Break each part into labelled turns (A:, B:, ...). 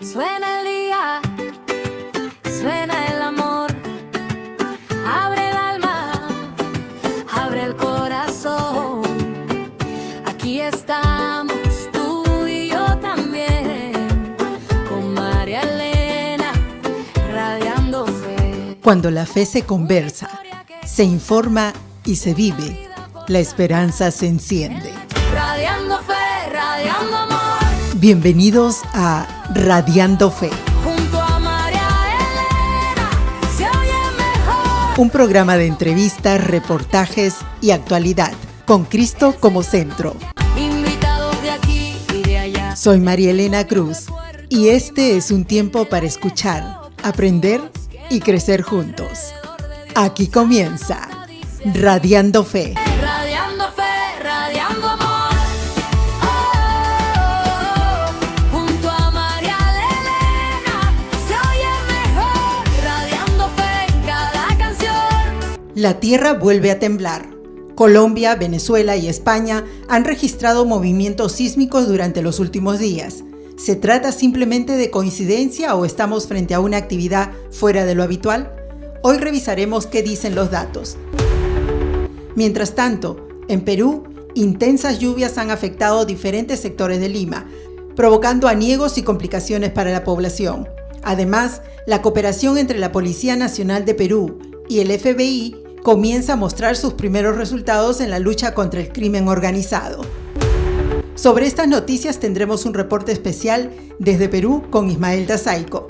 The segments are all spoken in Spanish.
A: Suena el día, suena el amor. Abre el alma, abre el corazón. Aquí estamos, tú y yo también, con María Elena, radiando fe.
B: Cuando la fe se conversa, se informa y se vive, la esperanza se enciende.
A: Radiando fe, radiando amor.
B: Bienvenidos a Radiando Fe,
A: Junto a María Elena, se oye mejor.
B: un programa de entrevistas, reportajes y actualidad, con Cristo como centro.
A: Invitados de aquí y de allá.
B: Soy María Elena Cruz y este es un tiempo para escuchar, aprender y crecer juntos. Aquí comienza Radiando Fe.
A: Radiando fe, radiando amor. Junto a María Elena, se oye mejor. Radiando fe en cada canción.
B: La tierra vuelve a temblar. Colombia, Venezuela y España han registrado movimientos sísmicos durante los últimos días. ¿Se trata simplemente de coincidencia o estamos frente a una actividad fuera de lo habitual? Hoy revisaremos qué dicen los datos. Mientras tanto, en Perú, intensas lluvias han afectado diferentes sectores de Lima, provocando aniegos y complicaciones para la población. Además, la cooperación entre la Policía Nacional de Perú y el FBI comienza a mostrar sus primeros resultados en la lucha contra el crimen organizado. Sobre estas noticias tendremos un reporte especial desde Perú con Ismael Dazaico.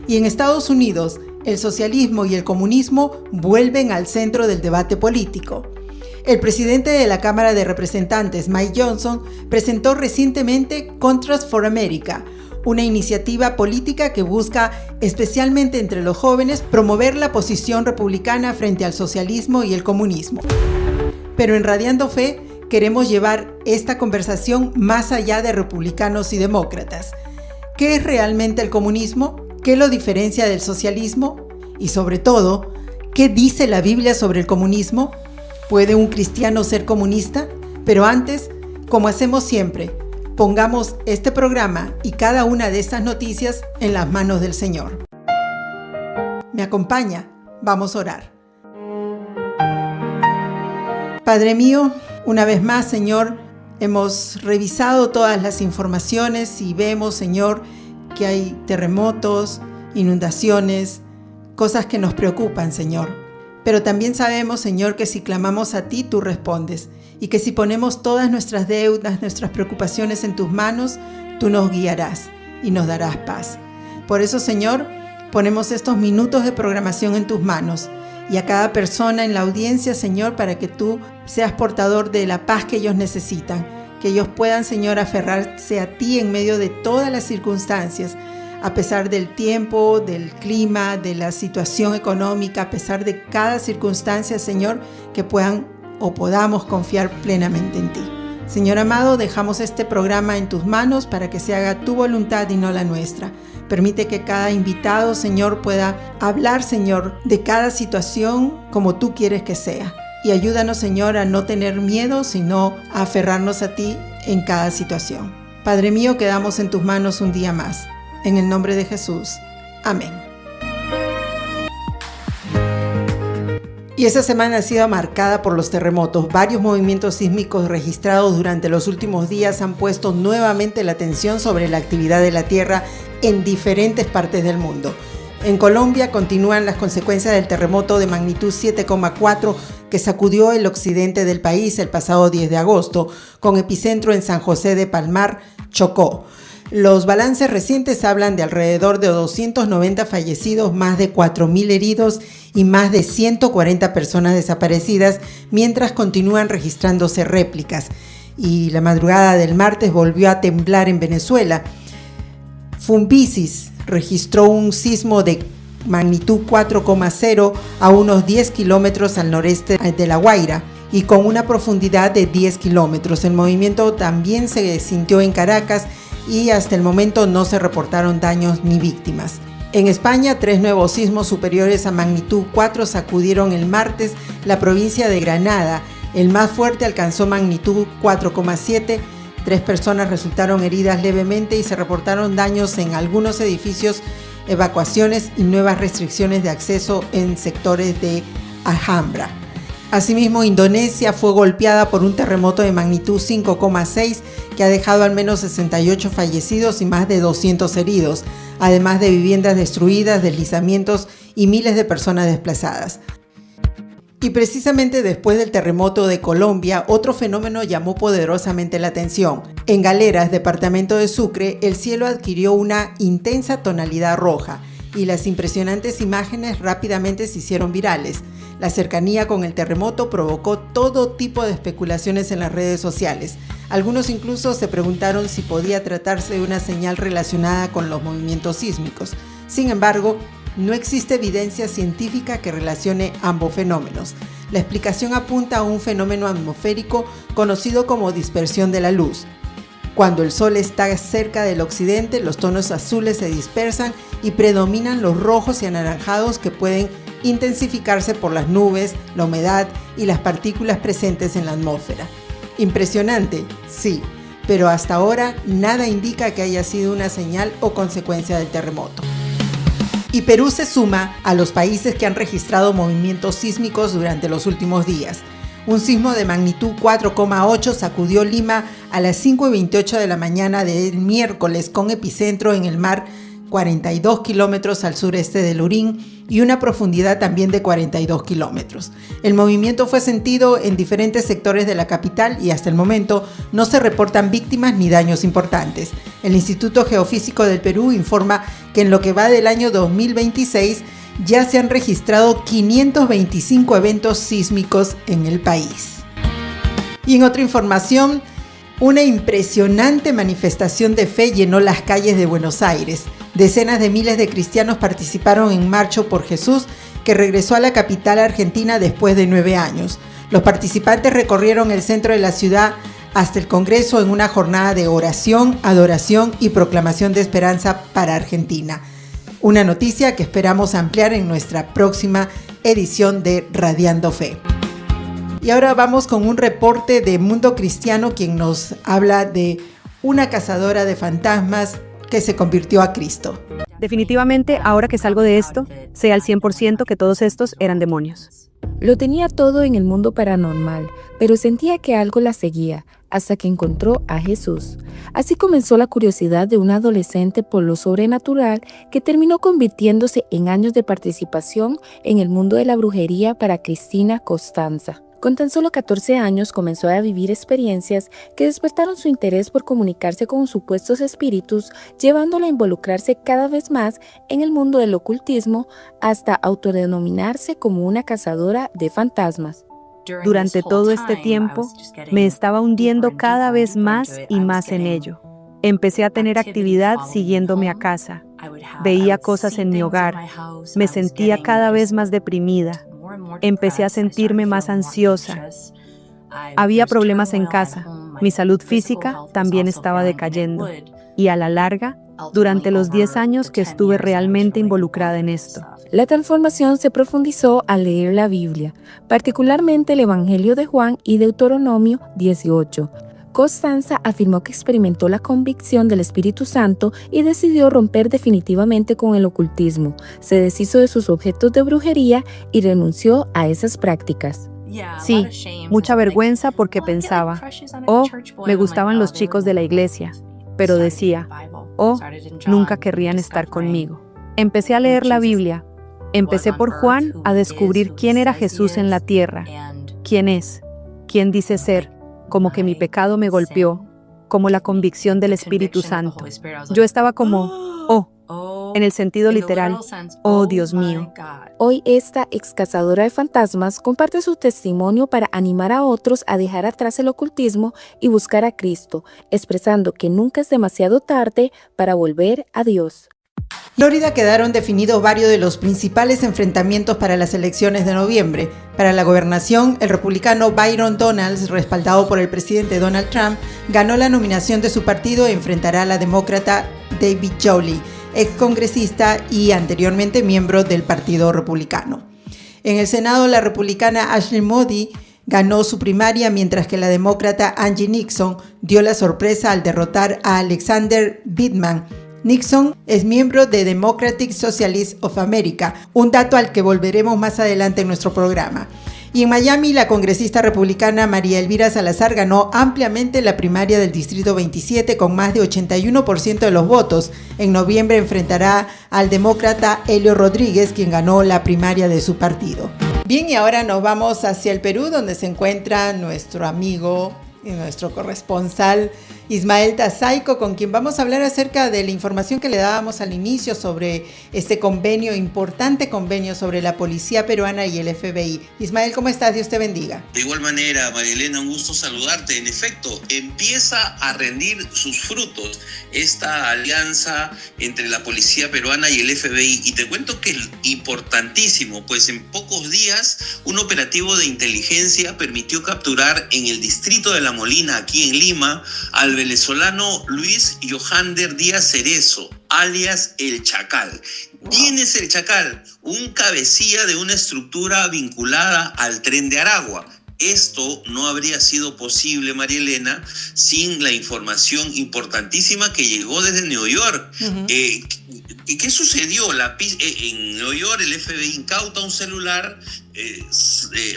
B: Y en Estados Unidos, el socialismo y el comunismo vuelven al centro del debate político. El presidente de la Cámara de Representantes, Mike Johnson, presentó recientemente Contrast for America, una iniciativa política que busca, especialmente entre los jóvenes, promover la posición republicana frente al socialismo y el comunismo. Pero en Radiando Fe queremos llevar esta conversación más allá de republicanos y demócratas. ¿Qué es realmente el comunismo? ¿Qué lo diferencia del socialismo? Y sobre todo, ¿qué dice la Biblia sobre el comunismo? ¿Puede un cristiano ser comunista? Pero antes, como hacemos siempre, pongamos este programa y cada una de estas noticias en las manos del Señor. ¿Me acompaña? Vamos a orar. Padre mío, una vez más, Señor, hemos revisado todas las informaciones y vemos, Señor, que hay terremotos, inundaciones, cosas que nos preocupan, Señor. Pero también sabemos, Señor, que si clamamos a ti, tú respondes. Y que si ponemos todas nuestras deudas, nuestras preocupaciones en tus manos, tú nos guiarás y nos darás paz. Por eso, Señor, ponemos estos minutos de programación en tus manos. Y a cada persona en la audiencia, Señor, para que tú seas portador de la paz que ellos necesitan. Que ellos puedan, Señor, aferrarse a ti en medio de todas las circunstancias, a pesar del tiempo, del clima, de la situación económica, a pesar de cada circunstancia, Señor, que puedan o podamos confiar plenamente en ti. Señor amado, dejamos este programa en tus manos para que se haga tu voluntad y no la nuestra. Permite que cada invitado, Señor, pueda hablar, Señor, de cada situación como tú quieres que sea. Y ayúdanos, Señor, a no tener miedo, sino a aferrarnos a ti en cada situación. Padre mío, quedamos en tus manos un día más. En el nombre de Jesús. Amén. Y esta semana ha sido marcada por los terremotos. Varios movimientos sísmicos registrados durante los últimos días han puesto nuevamente la atención sobre la actividad de la Tierra en diferentes partes del mundo. En Colombia continúan las consecuencias del terremoto de magnitud 7,4 que sacudió el occidente del país el pasado 10 de agosto, con epicentro en San José de Palmar, Chocó. Los balances recientes hablan de alrededor de 290 fallecidos, más de 4.000 heridos y más de 140 personas desaparecidas, mientras continúan registrándose réplicas. Y la madrugada del martes volvió a temblar en Venezuela. Fumbisis registró un sismo de magnitud 4,0 a unos 10 kilómetros al noreste de La Guaira y con una profundidad de 10 kilómetros. El movimiento también se sintió en Caracas y hasta el momento no se reportaron daños ni víctimas. En España, 3 nuevos sismos superiores a magnitud 4 sacudieron el martes la provincia de Granada. El más fuerte alcanzó magnitud 4,7 3 personas resultaron heridas levemente y se reportaron daños en algunos edificios, evacuaciones y nuevas restricciones de acceso en sectores de Alhambra. Asimismo, Indonesia fue golpeada por un terremoto de magnitud 5,6 que ha dejado al menos 68 fallecidos y más de 200 heridos, además de viviendas destruidas, deslizamientos y miles de personas desplazadas. Y precisamente después del terremoto de Colombia, otro fenómeno llamó poderosamente la atención. En Galeras, departamento de Sucre, el cielo adquirió una intensa tonalidad roja y las impresionantes imágenes rápidamente se hicieron virales. La cercanía con el terremoto provocó todo tipo de especulaciones en las redes sociales. Algunos incluso se preguntaron si podía tratarse de una señal relacionada con los movimientos sísmicos. Sin embargo, no existe evidencia científica que relacione ambos fenómenos. La explicación apunta a un fenómeno atmosférico conocido como dispersión de la luz. Cuando el sol está cerca del occidente, los tonos azules se dispersan y predominan los rojos y anaranjados que pueden intensificarse por las nubes, la humedad y las partículas presentes en la atmósfera. Impresionante, sí, pero hasta ahora nada indica que haya sido una señal o consecuencia del terremoto. Y Perú se suma a los países que han registrado movimientos sísmicos durante los últimos días. Un sismo de magnitud 4,8 sacudió Lima a las 5:28 de la mañana del miércoles con epicentro en el mar 42 kilómetros al sureste de Lurín y una profundidad también de 42 kilómetros. El movimiento fue sentido en diferentes sectores de la capital y hasta el momento no se reportan víctimas ni daños importantes. El Instituto Geofísico del Perú informa que en lo que va del año 2026 ya se han registrado 525 eventos sísmicos en el país. Y en otra información, una impresionante manifestación de fe llenó las calles de Buenos Aires. Decenas de miles de cristianos participaron en Marcho por Jesús, que regresó a la capital argentina después de 9 años. Los participantes recorrieron el centro de la ciudad hasta el Congreso en una jornada de oración, adoración y proclamación de esperanza para Argentina. Una noticia que esperamos ampliar en nuestra próxima edición de Radiando Fe. Y ahora vamos con un reporte de Mundo Cristiano, quien nos habla de una cazadora de fantasmas que se convirtió a Cristo.
C: Definitivamente, ahora que salgo de esto, sé al 100% que todos estos eran demonios.
D: Lo tenía todo en el mundo paranormal, pero sentía que algo la seguía, hasta que encontró a Jesús. Así comenzó la curiosidad de una adolescente por lo sobrenatural que terminó convirtiéndose en años de participación en el mundo de la brujería para Cristina Costanza. Con tan solo 14 años comenzó a vivir experiencias que despertaron su interés por comunicarse con supuestos espíritus, llevándola a involucrarse cada vez más en el mundo del ocultismo hasta autodenominarse como una cazadora de fantasmas.
C: Durante todo este tiempo, me estaba hundiendo cada vez más y más en ello. Empecé a tener actividad siguiéndome a casa. Veía cosas en mi hogar. Me sentía cada vez más deprimida. Empecé a sentirme más ansiosa. Había problemas en casa. Mi salud física también estaba decayendo. Y a la larga, durante los 10 años que estuve realmente involucrada en esto.
D: La transformación se profundizó al leer la Biblia, particularmente el Evangelio de Juan y Deuteronomio 18. Costanza afirmó que experimentó la convicción del Espíritu Santo y decidió romper definitivamente con el ocultismo. Se deshizo de sus objetos de brujería y renunció a esas prácticas.
C: Sí, mucha vergüenza porque pensaba, me gustaban los chicos de la iglesia, pero decía, nunca querrían estar conmigo. Empecé a leer la Biblia. Empecé por Juan a descubrir quién era Jesús en la tierra, quién es, quién dice ser, como que mi pecado me golpeó, como la convicción del Espíritu Santo. Yo estaba como, en el sentido literal, Dios mío.
D: Hoy esta ex cazadora de fantasmas comparte su testimonio para animar a otros a dejar atrás el ocultismo y buscar a Cristo, expresando que nunca es demasiado tarde para volver a Dios.
B: Florida quedaron definidos varios de los principales enfrentamientos para las elecciones de noviembre. Para la gobernación, el republicano Byron Donalds, respaldado por el presidente Donald Trump, ganó la nominación de su partido e enfrentará a la demócrata David Jolley, excongresista y anteriormente miembro del Partido Republicano. En el Senado, la republicana Ashley Moody ganó su primaria, mientras que la demócrata Angie Nixon dio la sorpresa al derrotar a Alexander Vindman. Nixon es miembro de Democratic Socialists of America, un dato al que volveremos más adelante en nuestro programa. Y en Miami, la congresista republicana María Elvira Salazar ganó ampliamente la primaria del Distrito 27 con más de 81% de los votos. En noviembre enfrentará al demócrata Helio Rodríguez, quien ganó la primaria de su partido. Bien, y ahora nos vamos hacia el Perú, donde se encuentra nuestro amigo y nuestro corresponsal Ismael Tazaico, con quien vamos a hablar acerca de la información que le dábamos al inicio sobre este importante convenio sobre la policía peruana y el FBI. Ismael, ¿cómo estás? Dios te bendiga.
E: De igual manera, María Elena, un gusto saludarte. En efecto, empieza a rendir sus frutos esta alianza entre la policía peruana y el FBI. Y te cuento que es importantísimo, pues en pocos días un operativo de inteligencia permitió capturar en el distrito de La Molina, aquí en Lima, al venezolano Luis Johander Díaz Cerezo, alias El Chacal. ¿Quién es El Chacal? Un cabecilla de una estructura vinculada al Tren de Aragua. Esto no habría sido posible, María Elena, sin la información importantísima que llegó desde Nueva York. ¿Qué sucedió? En Nueva York el FBI incauta un celular,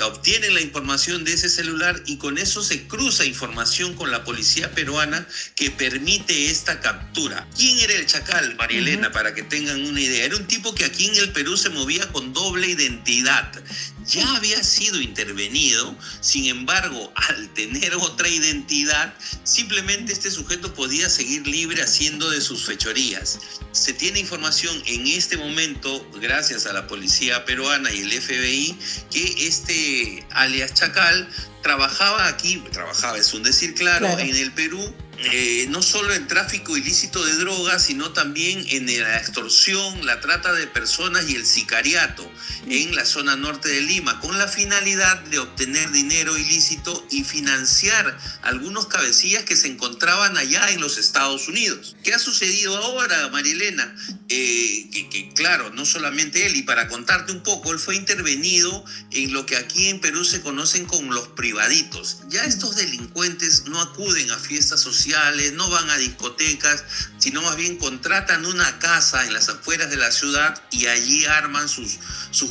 E: obtiene la información de ese celular y con eso se cruza información con la policía peruana que permite esta captura. ¿Quién era El Chacal, María Elena? Para que tengan una idea. Era un tipo que aquí en el Perú se movía con doble identidad. Ya había sido intervenido, sin embargo, al tener otra identidad, simplemente este sujeto podía seguir libre haciendo de sus fechorías. Se tiene información en este momento, gracias a la policía peruana y el FBI, que este alias Chacal es un decir claro, en el Perú, no solo en tráfico ilícito de drogas, sino también en la extorsión, la trata de personas y el sicariato en la zona norte de Lima, con la finalidad de obtener dinero ilícito y financiar algunos cabecillas que se encontraban allá en los Estados Unidos. ¿Qué ha sucedido ahora, María Elena? Claro, no solamente él, y para contarte un poco, él fue intervenido en lo que aquí en Perú se conocen como los privaditos. Ya estos delincuentes no acuden a fiestas sociales, no van a discotecas, sino más bien contratan una casa en las afueras de la ciudad y allí arman sus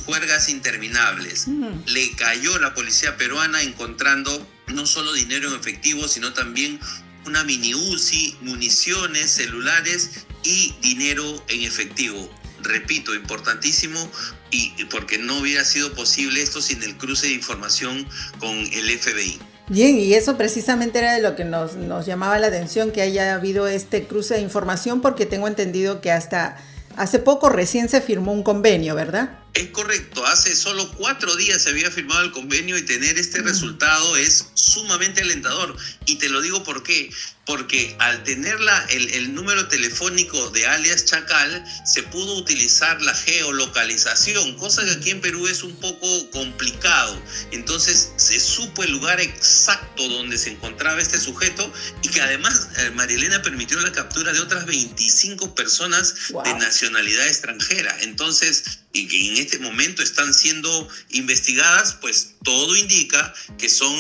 E: juergas interminables. Le cayó la policía peruana encontrando no solo dinero en efectivo, sino también una mini UCI, municiones, celulares y dinero en efectivo. Repito, importantísimo, y porque no hubiera sido posible esto sin el cruce de información con el FBI.
B: Bien, y eso precisamente era de lo que nos llamaba la atención, que haya habido este cruce de información, porque tengo entendido que hasta hace poco recién se firmó un convenio, ¿verdad?
E: Es correcto, hace solo 4 días se había firmado el convenio y tener este resultado es sumamente alentador. Y te lo digo por qué. Porque al tener el número telefónico de alias Chacal, se pudo utilizar la geolocalización, cosa que aquí en Perú es un poco complicado. Entonces se supo el lugar exacto donde se encontraba este sujeto y que además María Elena permitió la captura de otras 25 personas de nacionalidad extranjera. Entonces, y que en este momento están siendo investigadas, pues todo indica que son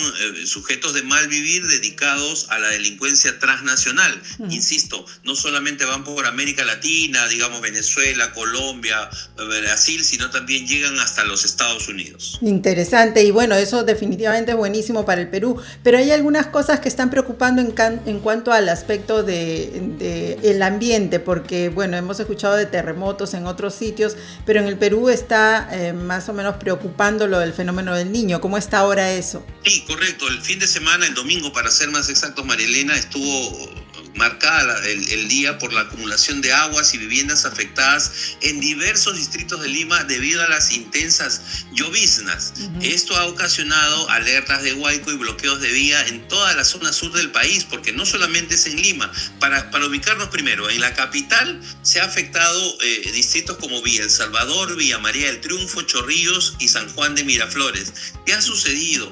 E: sujetos de mal vivir dedicados a la delincuencia transnacional. Insisto, no solamente van por América Latina, digamos Venezuela, Colombia, Brasil, sino también llegan hasta los Estados Unidos.
B: Interesante, y bueno, eso definitivamente es buenísimo para el Perú, pero hay algunas cosas que están preocupando en cuanto al aspecto de el ambiente, porque bueno, hemos escuchado de terremotos en otros sitios, pero en el Perú está más o menos preocupando lo del fenómeno del Niño. ¿Cómo está ahora eso?
E: Sí, correcto. El fin de semana, el domingo, para ser más exactos, María Elena, estuvo marcada el día por la acumulación de aguas y viviendas afectadas en diversos distritos de Lima debido a las intensas lloviznas. Esto ha ocasionado alertas de huaico y bloqueos de vía en toda la zona sur del país, porque no solamente es en Lima. Para ubicarnos primero, en la capital se ha afectado distritos como Villa El Salvador, Villa María del Triunfo, Chorrillos y San Juan de Miraflores. ¿Qué ha sucedido?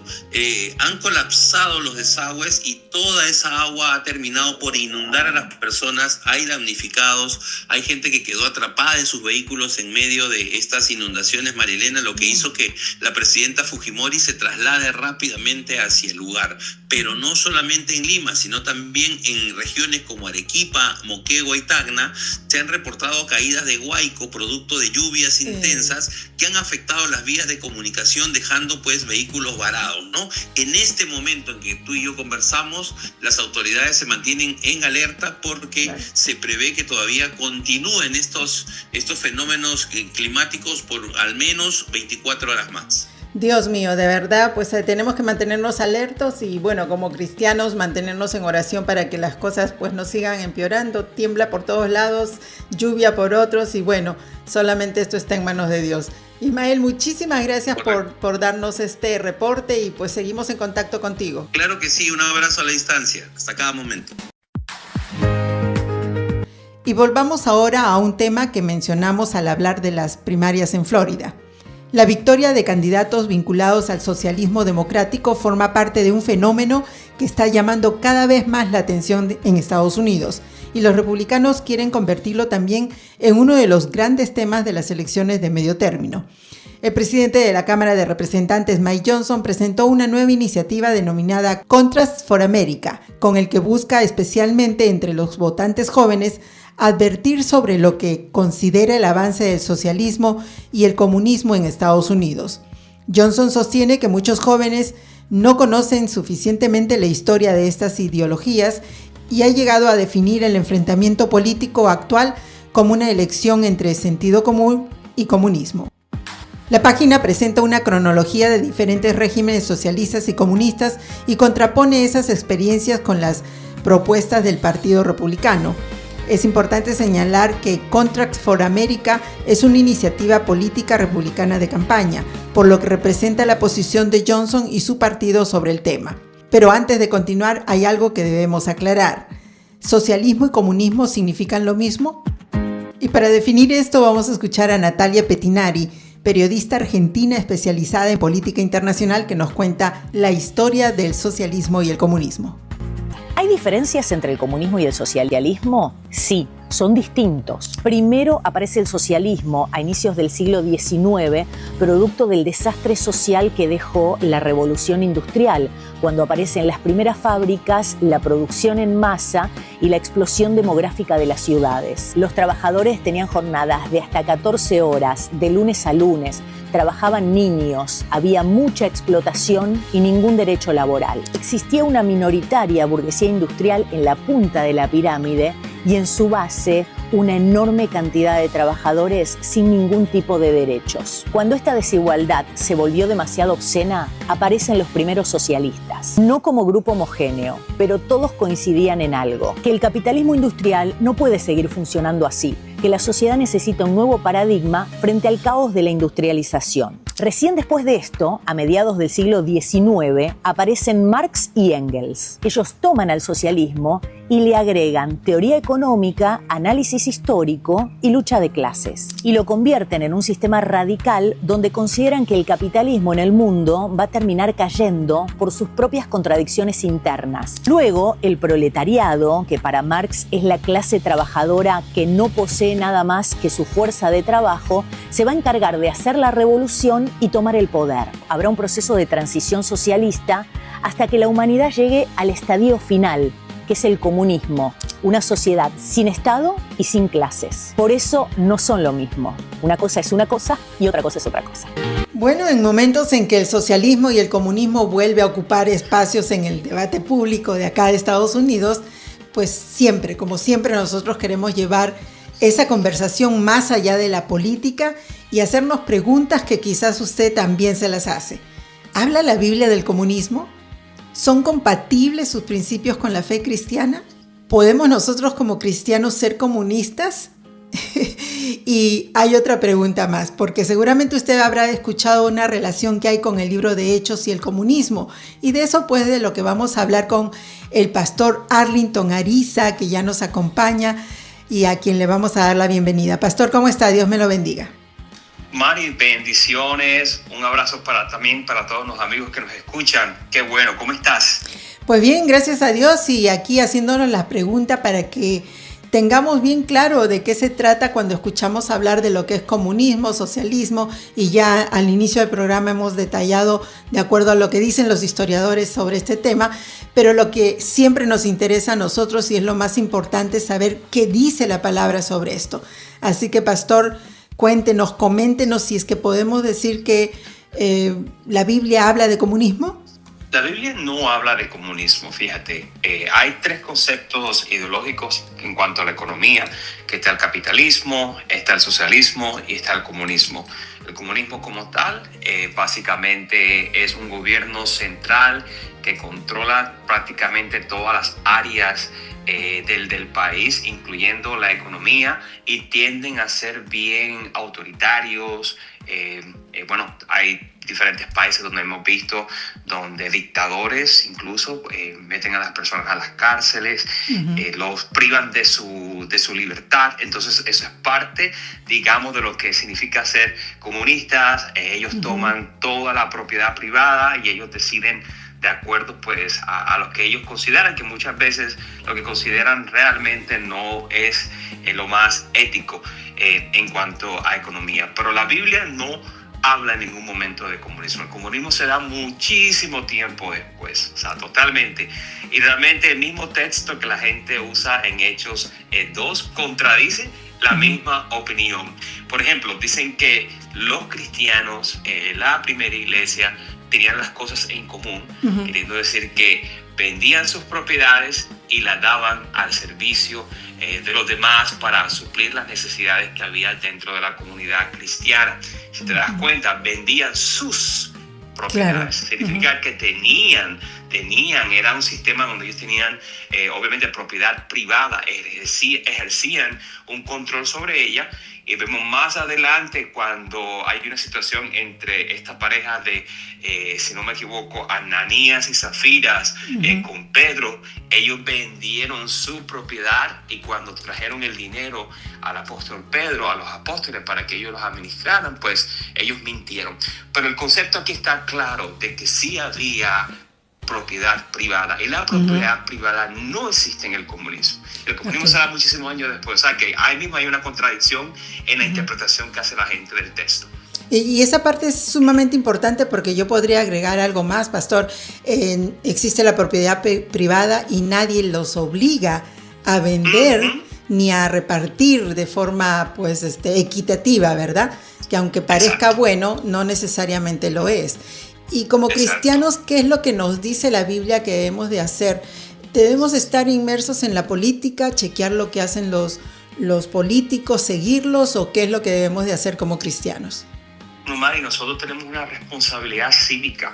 E: Han colapsado los desagües y toda esa agua ha terminado por inundar inundar a las personas, hay damnificados, hay gente que quedó atrapada en sus vehículos en medio de estas inundaciones, Marielena, lo que hizo que la presidenta Fujimori se traslade rápidamente hacia el lugar. Pero no solamente en Lima, sino también en regiones como Arequipa, Moquegua y Tacna, se han reportado caídas de huaico producto de lluvias intensas que han afectado las vías de comunicación, dejando pues vehículos varados, ¿no? En este momento en que tú y yo conversamos, las autoridades se mantienen en alerta porque se prevé que todavía continúen estos fenómenos climáticos por al menos 24 horas más.
B: Dios mío, de verdad, pues tenemos que mantenernos alertos y bueno, como cristianos mantenernos en oración para que las cosas pues no sigan empeorando. Tiembla por todos lados, lluvia por otros y bueno, solamente esto está en manos de Dios. Ismael, muchísimas gracias por darnos este reporte y pues seguimos en contacto contigo.
E: Claro que sí, un abrazo a la distancia, hasta cada momento.
B: Y volvamos ahora a un tema que mencionamos al hablar de las primarias en Florida. La victoria de candidatos vinculados al socialismo democrático forma parte de un fenómeno que está llamando cada vez más la atención en Estados Unidos, y los republicanos quieren convertirlo también en uno de los grandes temas de las elecciones de medio término. El presidente de la Cámara de Representantes, Mike Johnson, presentó una nueva iniciativa denominada Contrast for America, con el que busca especialmente entre los votantes jóvenes advertir sobre lo que considera el avance del socialismo y el comunismo en Estados Unidos. Johnson sostiene que muchos jóvenes no conocen suficientemente la historia de estas ideologías y ha llegado a definir el enfrentamiento político actual como una elección entre sentido común y comunismo. La página presenta una cronología de diferentes regímenes socialistas y comunistas y contrapone esas experiencias con las propuestas del Partido Republicano. Es importante señalar que Contrast for America es una iniciativa política republicana de campaña, por lo que representa la posición de Johnson y su partido sobre el tema. Pero antes de continuar, hay algo que debemos aclarar. ¿Socialismo y comunismo significan lo mismo? Y para definir esto vamos a escuchar a Natalia Pettinari, periodista argentina especializada en política internacional, que nos cuenta la historia del socialismo y el comunismo.
F: ¿Hay diferencias entre el comunismo y el socialismo? Sí, son distintos. Primero aparece el socialismo a inicios del siglo XIX, producto del desastre social que dejó la revolución industrial, cuando aparecen las primeras fábricas, la producción en masa y la explosión demográfica de las ciudades. Los trabajadores tenían jornadas de hasta 14 horas, de lunes a lunes, trabajaban niños, había mucha explotación y ningún derecho laboral. Existía una minoritaria burguesía industrial en la punta de la pirámide y en su base una enorme cantidad de trabajadores sin ningún tipo de derechos. Cuando esta desigualdad se volvió demasiado obscena, aparecen los primeros socialistas. No como grupo homogéneo, pero todos coincidían en algo: que el capitalismo industrial no puede seguir funcionando así, que la sociedad necesita un nuevo paradigma frente al caos de la industrialización. Recién después de esto, a mediados del siglo XIX, aparecen Marx y Engels. Ellos toman al socialismo y le agregan teoría económica, análisis histórico y lucha de clases. Y lo convierten en un sistema radical donde consideran que el capitalismo en el mundo va a terminar cayendo por sus propias contradicciones internas. Luego, el proletariado, que para Marx es la clase trabajadora que no posee nada más que su fuerza de trabajo, se va a encargar de hacer la revolución y tomar el poder. Habrá un proceso de transición socialista hasta que la humanidad llegue al estadio final, que es el comunismo, una sociedad sin Estado y sin clases. Por eso no son lo mismo. Una cosa es una cosa y otra cosa es otra cosa.
B: Bueno, en momentos en que el socialismo y el comunismo vuelve a ocupar espacios en el debate público de acá de Estados Unidos, pues siempre, como siempre, nosotros queremos llevar esa conversación más allá de la política y hacernos preguntas que quizás usted también se las hace. ¿Habla la Biblia del comunismo? ¿Son compatibles sus principios con la fe cristiana? ¿Podemos nosotros como cristianos ser comunistas? Y hay otra pregunta más, porque seguramente usted habrá escuchado una relación que hay con el libro de Hechos y el comunismo, y de eso pues de lo que vamos a hablar con el pastor Arlington Ariza, que ya nos acompaña y a quien le vamos a dar la bienvenida. Pastor, ¿cómo está? Dios me lo bendiga.
G: Mari, bendiciones, un abrazo también para todos los amigos que nos escuchan. Qué bueno, ¿cómo estás?
B: Pues bien, gracias a Dios, y aquí haciéndonos la pregunta para que tengamos bien claro de qué se trata cuando escuchamos hablar de lo que es comunismo, socialismo, y ya al inicio del programa hemos detallado de acuerdo a lo que dicen los historiadores sobre este tema, pero lo que siempre nos interesa a nosotros y es lo más importante es saber qué dice la palabra sobre esto. Así que, pastor, cuéntenos, coméntenos si es que podemos decir que la Biblia habla de comunismo.
G: La Biblia no habla de comunismo, fíjate. Hay tres conceptos ideológicos en cuanto a la economía, que está el capitalismo, está el socialismo y está el comunismo. El comunismo como tal, básicamente es un gobierno central que controla prácticamente todas las áreas del país, incluyendo la economía, y tienden a ser bien autoritarios. Bueno, hay diferentes países donde hemos visto donde dictadores incluso meten a las personas a las cárceles, los privan de su libertad. Entonces eso es parte, digamos, de lo que significa ser comunistas. Ellos toman toda la propiedad privada y ellos deciden de acuerdo pues a lo que ellos consideran, que muchas veces lo que consideran realmente no es lo más ético en cuanto a economía. Pero la Biblia no habla en ningún momento de comunismo. El comunismo se da muchísimo tiempo después, o sea, totalmente. Y realmente el mismo texto que la gente usa en Hechos 2 contradice la misma opinión. Por ejemplo, dicen que los cristianos, la primera iglesia, tenían las cosas en común, queriendo decir que vendían sus propiedades y las daban al servicio de los demás para suplir las necesidades que había dentro de la comunidad cristiana. Si te das cuenta, vendían sus propiedades. Claro. Significa que tenían, era un sistema donde ellos tenían obviamente propiedad privada, ejercían un control sobre ella. Y vemos más adelante cuando hay una situación entre esta pareja de, si no me equivoco, Ananías y Zafiras con Pedro. Ellos vendieron su propiedad y cuando trajeron el dinero al apóstol Pedro, a los apóstoles, para que ellos los administraran, pues ellos mintieron. Pero el concepto aquí está claro de que sí había propiedad privada, y la propiedad privada no existe en el comunismo. El comunismo se da muchísimos años después, o sea que ahí mismo hay una contradicción en la interpretación que hace la gente del texto.
B: Y esa parte es sumamente importante porque yo podría agregar algo más, pastor. Existe la propiedad privada y nadie los obliga a vender ni a repartir de forma pues equitativa, ¿verdad? Que aunque parezca bueno, no necesariamente lo es. Y como cristianos, ¿qué es lo que nos dice la Biblia que debemos de hacer? ¿Debemos estar inmersos en la política, chequear lo que hacen los políticos, seguirlos, o qué es lo que debemos de hacer como cristianos?
G: Mari, nosotros tenemos una responsabilidad cívica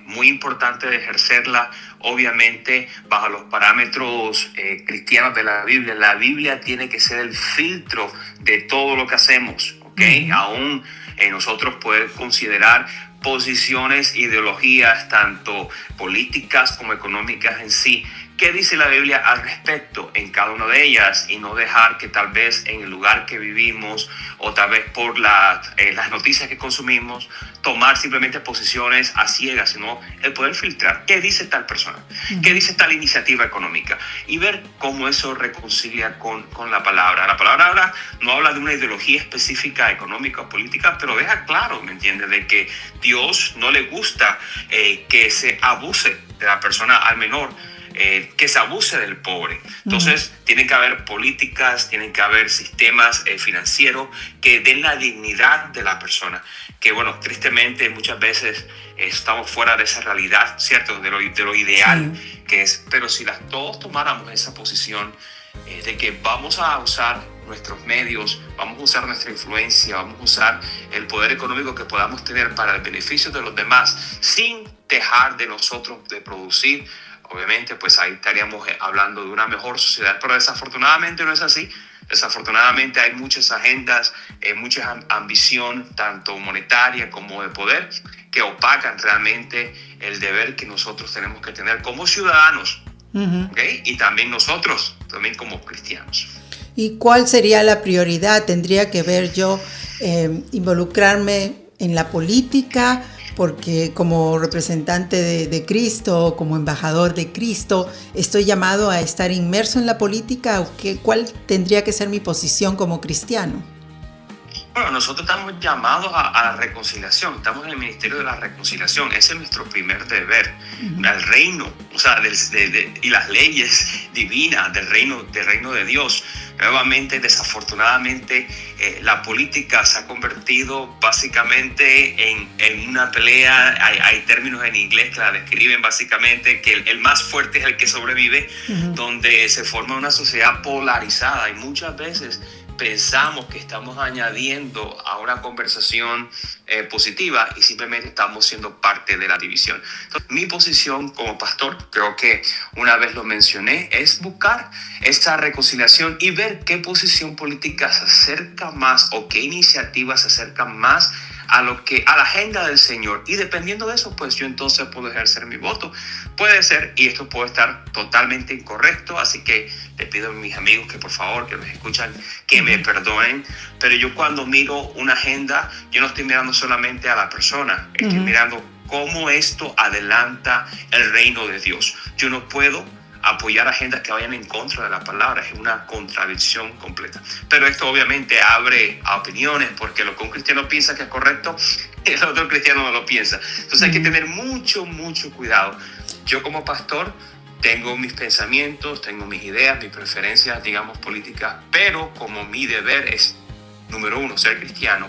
G: muy importante de ejercerla, obviamente bajo los parámetros cristianos de la Biblia. La Biblia tiene que ser el filtro de todo lo que hacemos, ¿ok? Aún nosotros poder considerar posiciones, ideologías, tanto políticas como económicas en sí. ¿Qué dice la Biblia al respecto en cada una de ellas? Y no dejar que tal vez en el lugar que vivimos o tal vez por las noticias que consumimos, tomar simplemente posiciones a ciegas, sino el poder filtrar. ¿Qué dice tal persona? ¿Qué dice tal iniciativa económica? Y ver cómo eso reconcilia con la palabra. La palabra no habla de una ideología específica económica o política, pero deja claro, ¿me entiendes?, de que Dios no le gusta que se abuse de la persona al menor, que se abuse del pobre. Entonces, tienen que haber políticas, tienen que haber sistemas financieros que den la dignidad de la persona. Que, bueno, tristemente muchas veces estamos fuera de esa realidad, ¿cierto? De lo ideal que es. Pero si todos tomáramos esa posición de que vamos a usar nuestros medios, vamos a usar nuestra influencia, vamos a usar el poder económico que podamos tener para el beneficio de los demás, sin dejar de nosotros de producir, obviamente, pues ahí estaríamos hablando de una mejor sociedad. Pero desafortunadamente no es así. Desafortunadamente hay muchas agendas, mucha ambición, tanto monetaria como de poder, que opacan realmente el deber que nosotros tenemos que tener como ciudadanos, ¿okay? Y también nosotros, también como cristianos.
B: ¿Y cuál sería la prioridad? ¿Tendría que ver yo involucrarme en la política porque como representante de Cristo, como embajador de Cristo, estoy llamado a estar inmerso en la política. ¿Cuál tendría que ser mi posición como cristiano?
G: Bueno, nosotros estamos llamados a la reconciliación, estamos en el ministerio de la reconciliación, ese es nuestro primer deber, al reino, o sea, y las leyes divinas del reino de Dios. Nuevamente, desafortunadamente, la política se ha convertido básicamente en una pelea. Hay términos en inglés que la describen básicamente que el más fuerte es el que sobrevive, donde se forma una sociedad polarizada y muchas veces pensamos que estamos añadiendo a una conversación positiva y simplemente estamos siendo parte de la división. Entonces, mi posición como pastor, creo que una vez lo mencioné, es buscar esa reconciliación y ver qué posición política se acerca más o qué iniciativas se acercan más a la agenda del Señor, y dependiendo de eso, pues yo entonces puedo ejercer mi voto. Puede ser, y esto puede estar totalmente incorrecto, así que le pido a mis amigos que por favor, que me escuchan, que me perdonen, pero yo cuando miro una agenda, yo no estoy mirando solamente a la persona, estoy mirando cómo esto adelanta el reino de Dios. Yo no puedo apoyar agendas que vayan en contra de la palabra, es una contradicción completa. Pero esto obviamente abre a opiniones, porque lo que un cristiano piensa que es correcto, el otro cristiano no lo piensa. Entonces hay que tener mucho cuidado. Yo como pastor tengo mis pensamientos, tengo mis ideas, mis preferencias, digamos, políticas, pero como mi deber es, número 1, ser cristiano,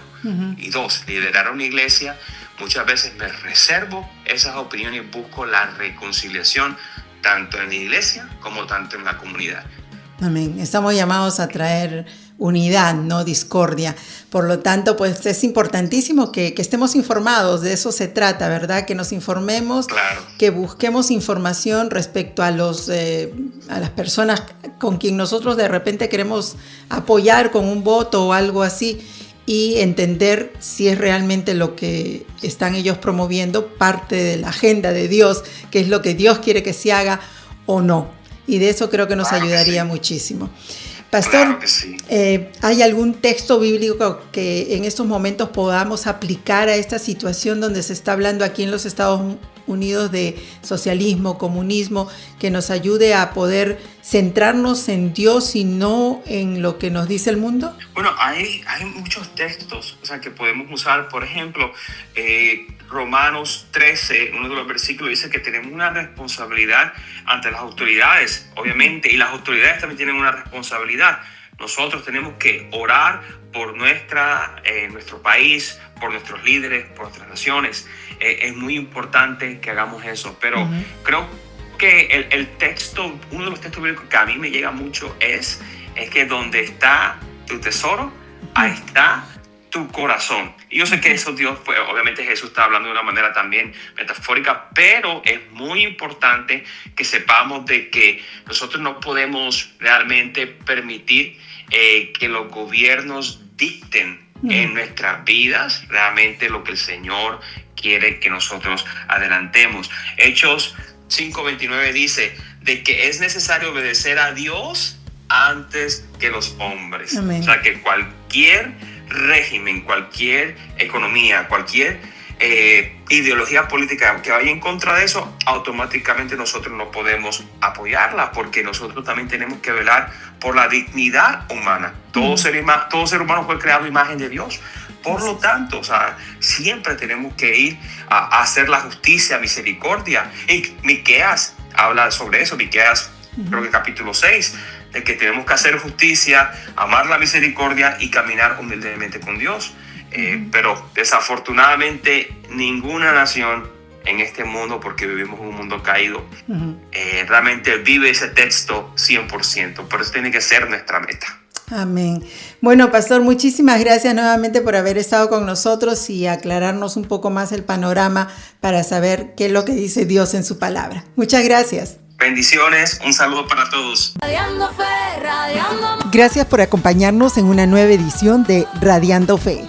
G: y 2, liderar una iglesia, muchas veces me reservo esas opiniones y busco la reconciliación tanto en la iglesia como tanto en la comunidad.
B: Amén. Estamos llamados a traer unidad, no discordia. Por lo tanto, pues es importantísimo que estemos informados, de eso se trata, ¿verdad? Que nos informemos,
G: claro,
B: que busquemos información respecto a las personas con quien nosotros de repente queremos apoyar con un voto o algo así, y entender si es realmente lo que están ellos promoviendo parte de la agenda de Dios, que es lo que Dios quiere que se haga o no. Y de eso creo que nos ayudaría muchísimo. Pastor,
G: claro que sí.
B: ¿Hay algún texto bíblico que en estos momentos podamos aplicar a esta situación donde se está hablando aquí en los Estados Unidos de socialismo, comunismo, que nos ayude a poder centrarnos en Dios y no en lo que nos dice el mundo?
G: Bueno, hay muchos textos, o sea, que podemos usar. Por ejemplo, Romanos 13, uno de los versículos dice que tenemos una responsabilidad ante las autoridades, obviamente, y las autoridades también tienen una responsabilidad. Nosotros tenemos que orar por nuestro país, por nuestros líderes, por nuestras naciones. Es muy importante que hagamos eso, pero creo que el texto, uno de los textos bíblicos que a mí me llega mucho es que donde está tu tesoro, ahí está tu corazón. Y yo sé que eso Dios, pues, obviamente Jesús está hablando de una manera también metafórica, pero es muy importante que sepamos de que nosotros no podemos realmente permitir que los gobiernos dicten en nuestras vidas realmente lo que el Señor quiere que nosotros adelantemos. Hechos 5:29 dice de que es necesario obedecer a Dios antes que los hombres.
B: Amén.
G: O sea, que cualquier régimen, cualquier economía, cualquier ideología política que vaya en contra de eso, automáticamente nosotros no podemos apoyarla, porque nosotros también tenemos que velar por la dignidad humana. Todo ser humano fue creado a imagen de Dios. Por lo tanto, o sea, siempre tenemos que ir a hacer la justicia, misericordia. Y Miqueas habla sobre eso. Miqueas, creo que capítulo 6, de que tenemos que hacer justicia, amar la misericordia y caminar humildemente con Dios. Pero desafortunadamente ninguna nación en este mundo, porque vivimos en un mundo caído, realmente vive ese texto 100%. Pero eso tiene que ser nuestra meta.
B: Amén. Bueno, pastor, muchísimas gracias nuevamente por haber estado con nosotros y aclararnos un poco más el panorama para saber qué es lo que dice Dios en su palabra. Muchas gracias.
G: Bendiciones, un saludo para todos.
A: Radiando fe, radiando amor,
B: Gracias por acompañarnos en una nueva edición de Radiando Fe.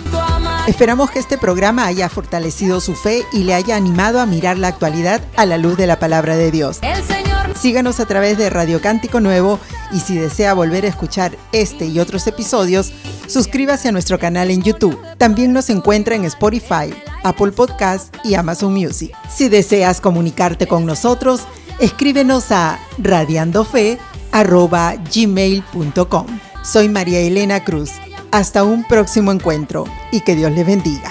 B: Esperamos que este programa haya fortalecido su fe y le haya animado a mirar la actualidad a la luz de la palabra de Dios.
A: el Señor.
B: Síganos a través de Radio Cántico Nuevo y si desea volver a escuchar este y otros episodios, suscríbase a nuestro canal en YouTube. También nos encuentra en Spotify, Apple Podcast y Amazon Music. Si deseas comunicarte con nosotros, escríbenos a radiandofe@gmail.com. Soy María Elena Cruz. Hasta un próximo encuentro y que Dios les bendiga.